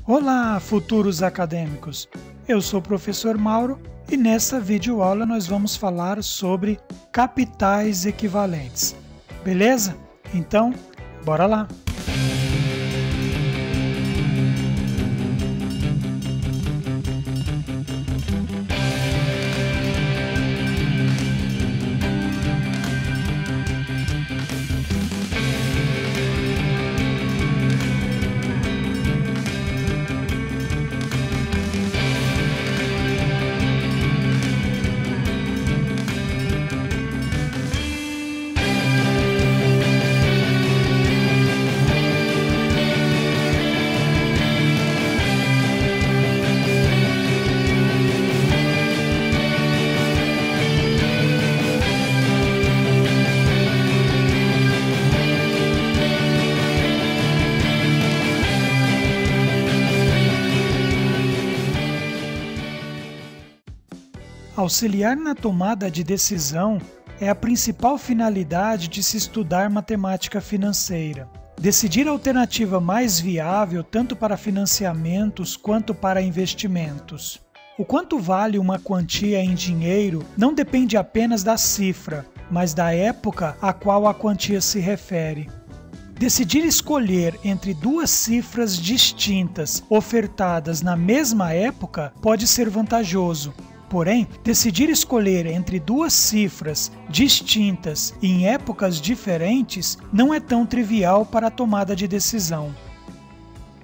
Olá, futuros acadêmicos! Eu sou o professor Mauro e nesta videoaula nós vamos falar sobre capitais equivalentes. Beleza? Então, bora lá! Auxiliar na tomada de decisão é a principal finalidade de se estudar matemática financeira. Decidir a alternativa mais viável tanto para financiamentos quanto para investimentos. O quanto vale uma quantia em dinheiro não depende apenas da cifra, mas da época a qual a quantia se refere. Decidir escolher entre duas cifras distintas ofertadas na mesma época pode ser vantajoso. Porém, decidir escolher entre duas cifras distintas em épocas diferentes não é tão trivial para a tomada de decisão.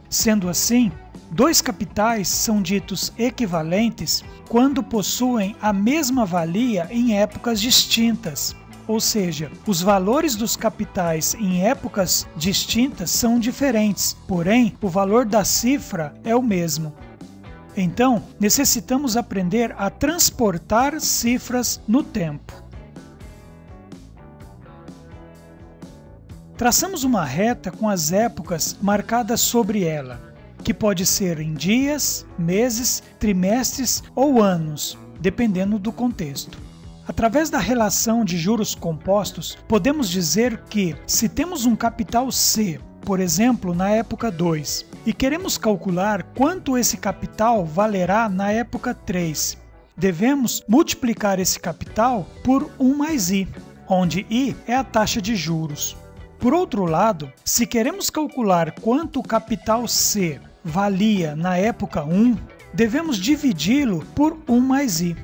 Sendo assim, dois capitais são ditos equivalentes quando possuem a mesma valia em épocas distintas. Ou seja, os valores dos capitais em épocas distintas são diferentes, porém, o valor da cifra é o mesmo. Então, necessitamos aprender a transportar cifras no tempo. Traçamos uma reta com as épocas marcadas sobre ela, que pode ser em dias, meses, trimestres ou anos, dependendo do contexto. Através da relação de juros compostos, podemos dizer que, se temos um capital C, por exemplo, na época 2, e queremos calcular quanto esse capital valerá na época 3, devemos multiplicar esse capital por 1 mais I, onde I é a taxa de juros. Por outro lado, se queremos calcular quanto o capital C valia na época 1, devemos dividi-lo por 1 mais I.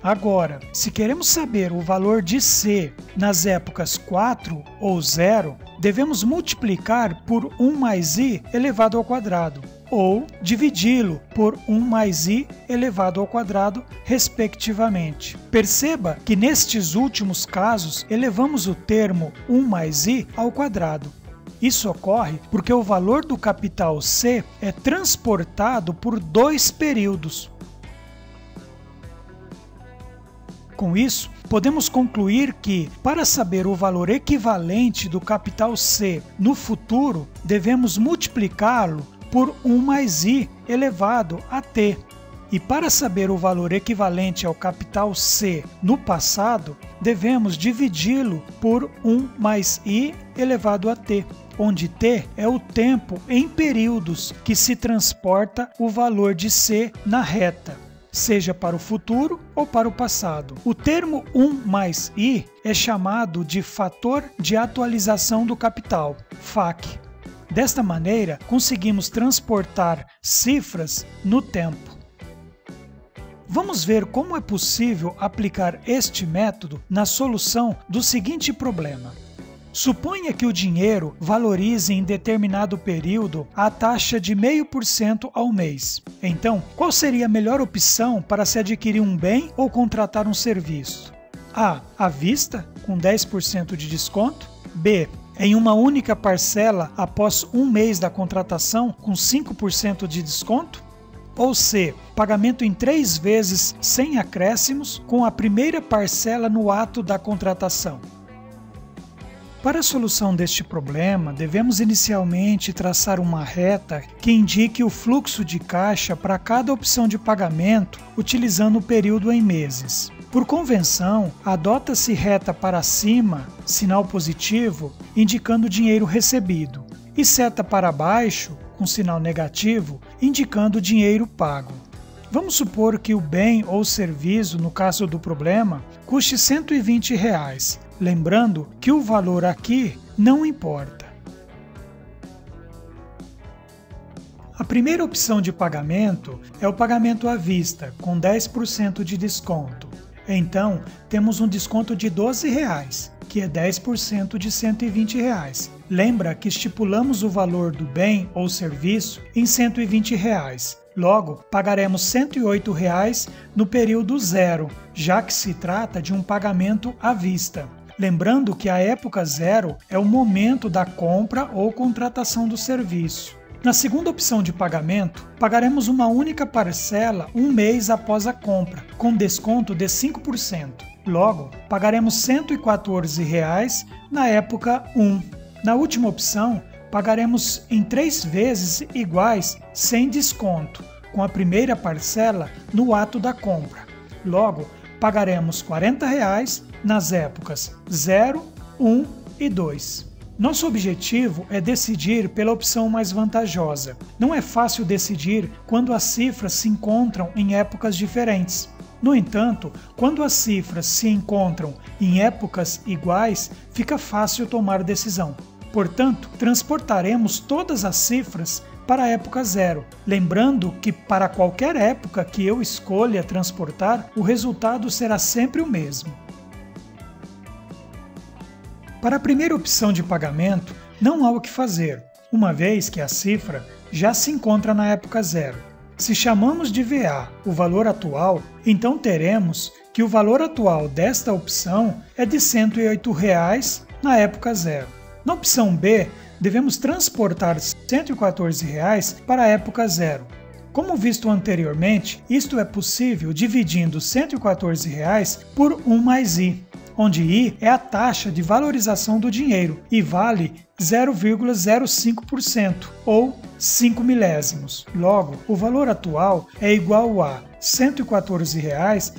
Agora, se queremos saber o valor de C nas épocas 4 ou 0, devemos multiplicar por 1 mais I elevado ao quadrado, ou dividi-lo por 1 mais I elevado ao quadrado, respectivamente. Perceba que nestes últimos casos elevamos o termo 1 mais I ao quadrado. Isso ocorre porque o valor do capital C é transportado por dois períodos. Com isso, podemos concluir que, para saber o valor equivalente do capital C no futuro, devemos multiplicá-lo por 1 mais I elevado a t. E para saber o valor equivalente ao capital C no passado, devemos dividi-lo por 1 mais I elevado a t, onde t é o tempo em períodos que se transporta o valor de C na reta, seja para o futuro ou para o passado. O termo 1 mais I é chamado de fator de atualização do capital, FAC. Desta maneira, conseguimos transportar cifras no tempo. Vamos ver como é possível aplicar este método na solução do seguinte problema. Suponha que o dinheiro valorize em determinado período a taxa de 0,5% ao mês. Então, qual seria a melhor opção para se adquirir um bem ou contratar um serviço? A. À vista, com 10% de desconto. B. Em uma única parcela após um mês da contratação, com 5% de desconto. Ou C. Pagamento em 3 vezes sem acréscimos, com a primeira parcela no ato da contratação. Para a solução deste problema, devemos inicialmente traçar uma reta que indique o fluxo de caixa para cada opção de pagamento, utilizando o período em meses. Por convenção, adota-se reta para cima, sinal positivo, indicando o dinheiro recebido, e seta para baixo, com sinal negativo, indicando o dinheiro pago. Vamos supor que o bem ou serviço, no caso do problema, custe R$ 120, lembrando que o valor aqui não importa. A primeira opção de pagamento é o pagamento à vista, com 10% de desconto. Então, temos um desconto de R$ 12, que é 10% de R$ 120. Lembra que estipulamos o valor do bem ou serviço em R$ 120. Logo, pagaremos R$ 108 no período 0, já que se trata de um pagamento à vista. Lembrando que a época 0 é o momento da compra ou contratação do serviço. Na segunda opção de pagamento, pagaremos uma única parcela um mês após a compra, com desconto de 5%. Logo, pagaremos R$ 114 na época 1. Na última opção, pagaremos em 3 vezes iguais sem desconto, com a primeira parcela no ato da compra. Logo, pagaremos R$ 40 nas épocas 0, 1 e 2. Nosso objetivo é decidir pela opção mais vantajosa. Não é fácil decidir quando as cifras se encontram em épocas diferentes. No entanto, quando as cifras se encontram em épocas iguais, fica fácil tomar decisão. Portanto, transportaremos todas as cifras para a época 0, lembrando que para qualquer época que eu escolha transportar, o resultado será sempre o mesmo. Para a primeira opção de pagamento, não há o que fazer, uma vez que a cifra já se encontra na época 0. Se chamamos de VA o valor atual, então teremos que o valor atual desta opção é de R$ 108 na época 0. Na opção B, devemos transportar R$ 114 para a época 0. Como visto anteriormente, isto é possível dividindo R$ 114 por 1 mais I, onde I é a taxa de valorização do dinheiro e vale 0,05% ou 5 milésimos. Logo, o valor atual é igual a R$ 114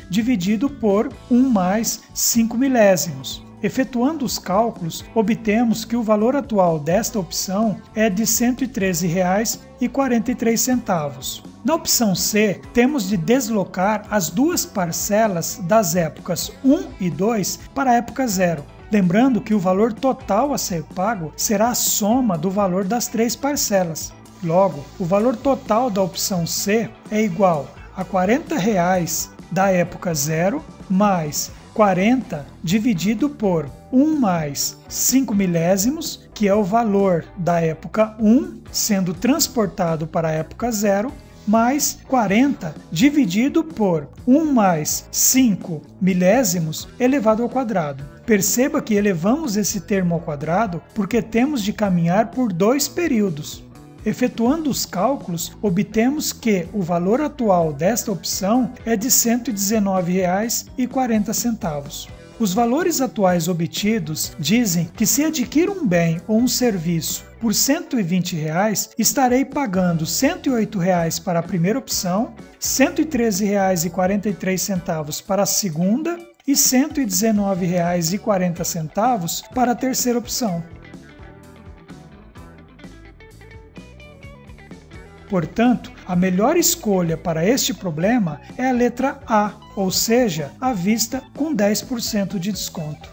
dividido por 1 mais 5 milésimos. Efetuando os cálculos, obtemos que o valor atual desta opção é de R$ 113,43. Na opção C, temos de deslocar as duas parcelas das épocas 1 e 2 para a época 0. Lembrando que o valor total a ser pago será a soma do valor das 3 parcelas. Logo, o valor total da opção C é igual a R$ 40 da época 0 mais 40 dividido por 1 mais 5 milésimos, que é o valor da época 1 sendo transportado para a época 0, mais 40 dividido por 1 mais 5 milésimos elevado ao quadrado. Perceba que elevamos esse termo ao quadrado porque temos de caminhar por 2 períodos. Efetuando os cálculos, obtemos que o valor atual desta opção é de R$ 119,40. Os valores atuais obtidos dizem que se adquiro um bem ou um serviço por R$ 120, estarei pagando R$ 108 para a primeira opção, R$ 113,43 para a segunda e R$ 119,40 para a terceira opção. Portanto, a melhor escolha para este problema é a letra A, ou seja, à vista com 10% de desconto.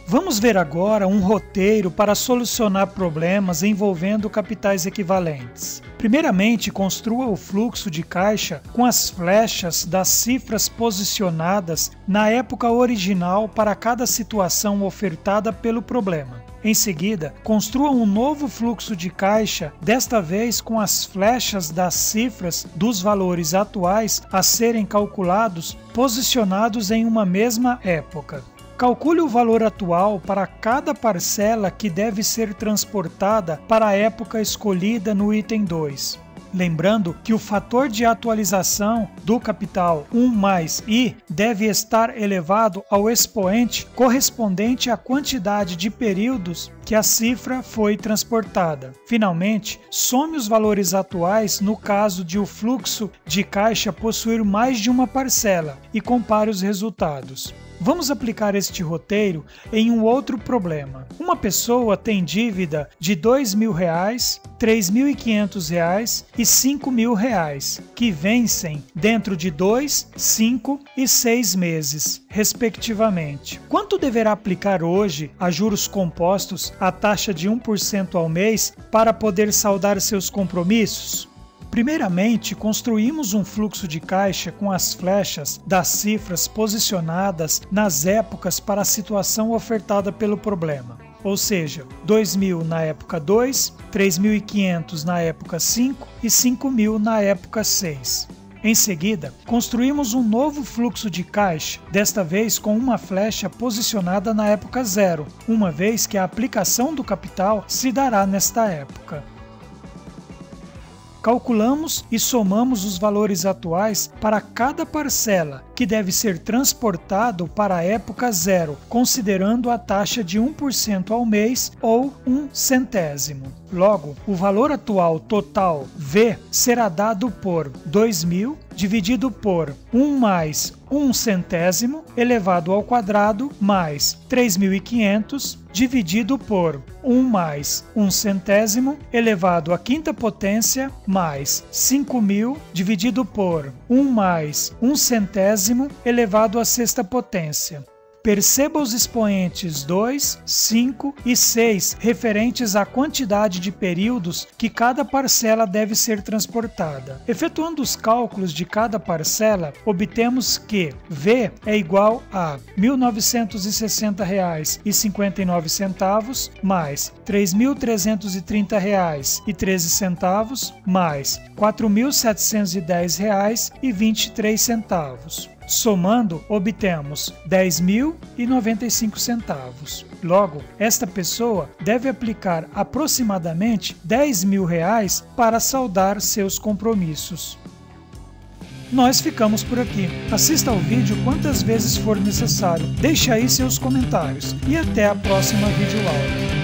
Vamos ver agora um roteiro para solucionar problemas envolvendo capitais equivalentes. Primeiramente, construa o fluxo de caixa com as flechas das cifras posicionadas na época original para cada situação ofertada pelo problema. Em seguida, construa um novo fluxo de caixa, desta vez com as flechas das cifras dos valores atuais a serem calculados posicionados em uma mesma época. Calcule o valor atual para cada parcela que deve ser transportada para a época escolhida no item 2. Lembrando que o fator de atualização do capital 1 mais I deve estar elevado ao expoente correspondente à quantidade de períodos que a cifra foi transportada. Finalmente, some os valores atuais no caso de o fluxo de caixa possuir mais de uma parcela e compare os resultados. Vamos aplicar este roteiro em um outro problema. Uma pessoa tem dívida de R$ 2.000, R$ 3.500 e R$ 5.000, que vencem dentro de 2, 5 e 6 meses, respectivamente. Quanto deverá aplicar hoje a juros compostos a taxa de 1% ao mês para poder saldar seus compromissos? Primeiramente, construímos um fluxo de caixa com as flechas das cifras posicionadas nas épocas para a situação ofertada pelo problema. Ou seja, 2.000 na época 2, 3.500 na época 5 e 5.000 na época 6. Em seguida, construímos um novo fluxo de caixa, desta vez com uma flecha posicionada na época 0, uma vez que a aplicação do capital se dará nesta época. Calculamos e somamos os valores atuais para cada parcela, que deve ser transportado para a época 0, considerando a taxa de 1% ao mês ou 1 centésimo. Logo, o valor atual total V será dado por 2.000 dividido por 1 mais 1 centésimo elevado ao quadrado mais 3.500 dividido por 1 mais 1 centésimo elevado à quinta potência mais 5.000 dividido por 1 mais 1 centésimo elevado à sexta potência. Perceba os expoentes 2, 5 e 6 referentes à quantidade de períodos que cada parcela deve ser transportada. Efetuando os cálculos de cada parcela, obtemos que V é igual a R$ 1.960,59 mais R$ 3.330,13 mais R$ 4.710,23. Somando, obtemos R$ 10.095. Logo, esta pessoa deve aplicar aproximadamente R$ 10.000 para saldar seus compromissos. Nós ficamos por aqui. Assista ao vídeo quantas vezes for necessário. Deixe aí seus comentários e até a próxima videoaula.